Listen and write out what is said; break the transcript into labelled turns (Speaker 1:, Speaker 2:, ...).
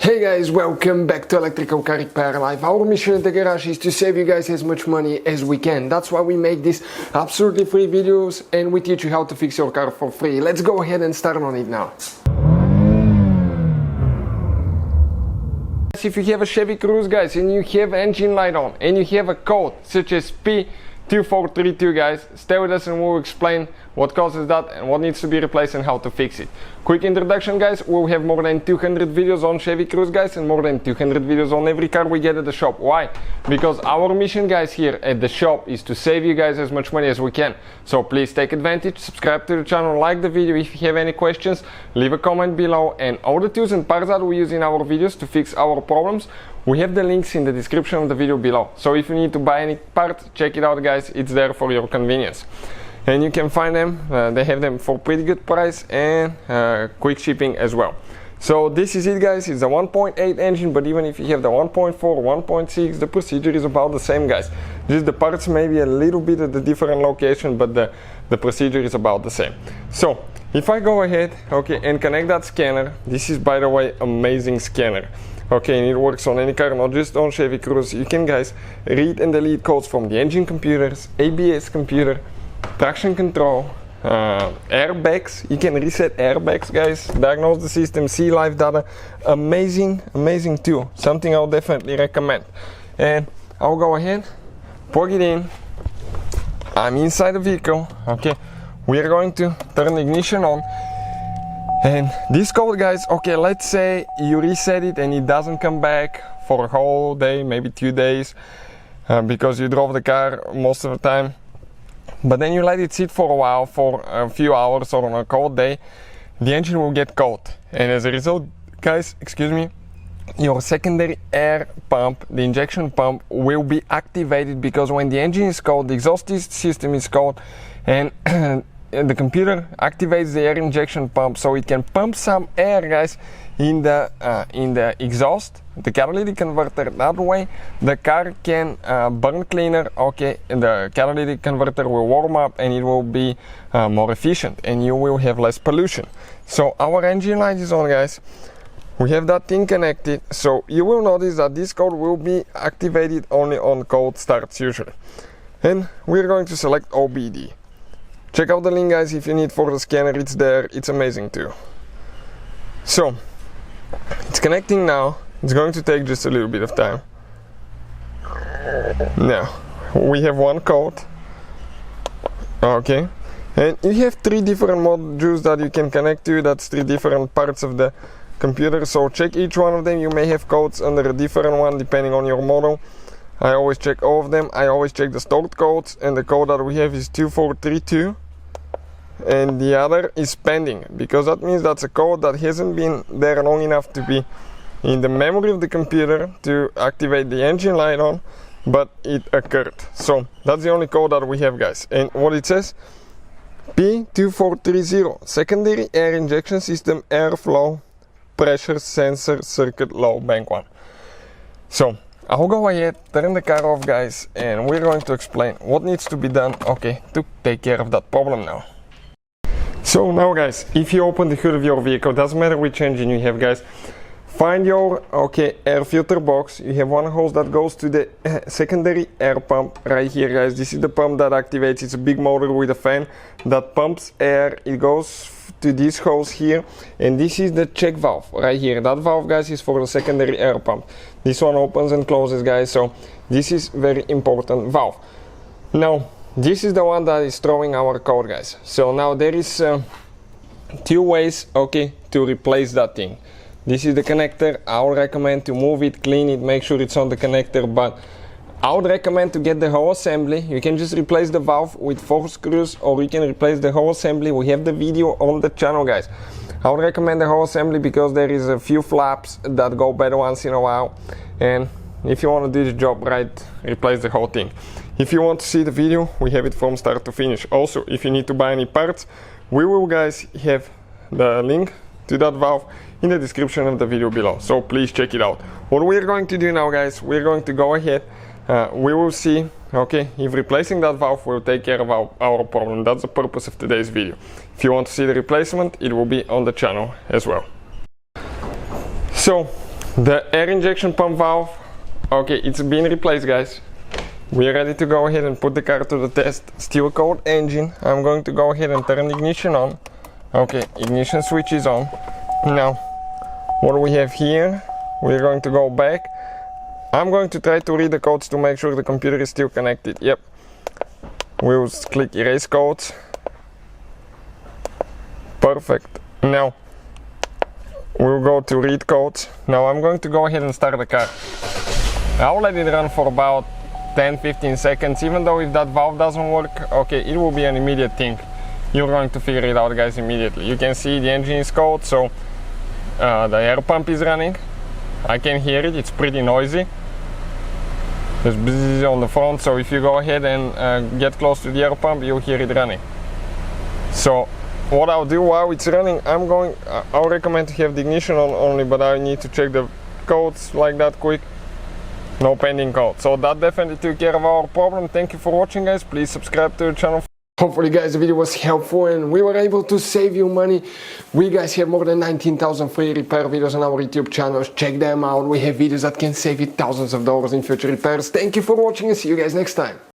Speaker 1: Hey guys, welcome back to Electrical Car Repair Live. Our mission at the garage is to save you guys as much money as we can. That's why we make these absolutely free videos and we teach you how to fix your car for free. Let's go ahead and start on it now. If you have a Chevy Cruze, guys, and you have engine light on and you have a code such as P2432, guys, stay with us and we'll explain what causes that and what needs to be replaced and how to fix it. Quick introduction, guys, we'll have more than 200 videos on Chevy Cruze, guys, and more than 200 videos on every car we get at the shop. Why? Because our mission, guys, here at the shop is to save you guys as much money as we can. So please take advantage, subscribe to the channel, like the video. If you have any questions, leave a comment below, and all the tools and parts that we use in our videos to fix our problems, we have the links in the description of the video below. So if you need to buy any part, check it out, guys, it's there for your convenience. And you can find them, they have them for pretty good price and quick shipping as well. So this is it, guys, it's a 1.8 engine, but even if you have the 1.4, 1.6, the procedure is about the same, guys. Just the parts maybe a little bit at a different location, but the procedure is about the same. So if I go ahead, okay, and connect that scanner, this is, by the way, amazing scanner. Okay, and it works on any car, not just on Chevy Cruze. You can, guys, read and delete codes from the engine computers, ABS computer, traction control, airbags. You can reset airbags, guys, diagnose the system, see live data. Amazing tool, something I'll definitely recommend. And I'll go ahead, plug it in. I'm inside the vehicle. Okay, we are going to turn the ignition on. And this code, guys, okay, let's say you reset it and it doesn't come back for a whole day, maybe 2 days, because you drove the car most of the time. But then you let it sit for a while, for a few hours or on a cold day, the engine will get cold. And as a result, guys, excuse me, your secondary air pump, the injection pump, will be activated, because when the engine is cold, the exhaust system is cold, and the computer activates the air injection pump so it can pump some air, guys, in the exhaust, the catalytic converter. That way the car can burn cleaner. Okay, the catalytic converter will warm up and it will be more efficient and you will have less pollution. So our engine light is on, guys. We have that thing connected, so you will notice that this code will be activated only on cold starts usually. And we're going to select OBD. Check out the link, guys, if you need for the scanner, it's there, it's amazing too. So it's connecting now. It's going to take just a little bit of time. Now we have one code. Okay, and you have 3 different modules that you can connect to. That's 3 different parts of the computer, so check each one of them. You may have codes under a different one depending on your model. I always check all of them. I always check the stored codes, and the code that we have is 2432, and the other is pending, because that means that's a code that hasn't been there long enough to be in the memory of the computer to activate the engine light on, but it occurred. So that's the only code that we have, guys. And what it says, P2430, secondary air injection system, airflow pressure sensor circuit low, bank 1. So I'll go ahead, turn the car off, guys, and we're going to explain what needs to be done, okay, to take care of that problem now. So now, guys, if you open the hood of your vehicle, doesn't matter which engine you have, guys, find your, okay, air filter box. You have one hose that goes to the secondary air pump right here, guys. This is the pump that activates. It's a big motor with a fan that pumps air. It goes to this hose here, and this is the check valve right here. That valve, guys, is for the secondary air pump. This one opens and closes, guys, so this is very important valve. Now this is the one that is throwing our code, guys. So now there is 2 ways, okay, to replace that thing. This is the connector. I would recommend to move it, clean it, make sure it's on the connector, but I would recommend to get the whole assembly. You can just replace the valve with 4 screws, or you can replace the whole assembly. We have the video on the channel, guys. I would recommend the whole assembly because there is a few flaps that go better once in a while, and if you want to do the job right, replace the whole thing. If you want to see the video, we have it from start to finish. Also, if you need to buy any parts, we will, guys, have the link to that valve in the description of the video below, so please check it out. What we're going to do now, guys, we're going to go ahead, we will see, okay, if replacing that valve will take care of our problem. That's the purpose of today's video. If you want to see the replacement, it will be on the channel as well. So The air injection pump valve, okay, it's been replaced, guys. We're ready to go ahead and put the car to the test. Steel coat engine. I'm going to go ahead and turn the ignition on. Okay, ignition switch is on. Now, what do we have here? We're going to go back. I'm going to try to read the codes to make sure the computer is still connected. Yep. We'll click erase codes. Perfect. Now, we'll go to read codes. Now I'm going to go ahead and start the car. I'll let it run for about 10-15 seconds. Even though if that valve doesn't work, okay, it will be an immediate thing. You're going to figure it out, guys, immediately. You can see the engine is cold, so the air pump is running. I can hear it, it's pretty noisy. There's bzzz on the front, so if you go ahead and get close to the air pump, you'll hear it running. So what I'll do while it's running, I'll recommend to have the ignition on only, but I need to check the codes like that quick. No pending code. So that definitely took care of our problem. Thank you for watching, guys. Please subscribe to the channel. Hopefully, guys, the video was helpful and we were able to save you money. We guys have more than 19,000 free repair videos on our YouTube channels. Check them out. We have videos that can save you thousands of dollars in future repairs. Thank you for watching and see you guys next time.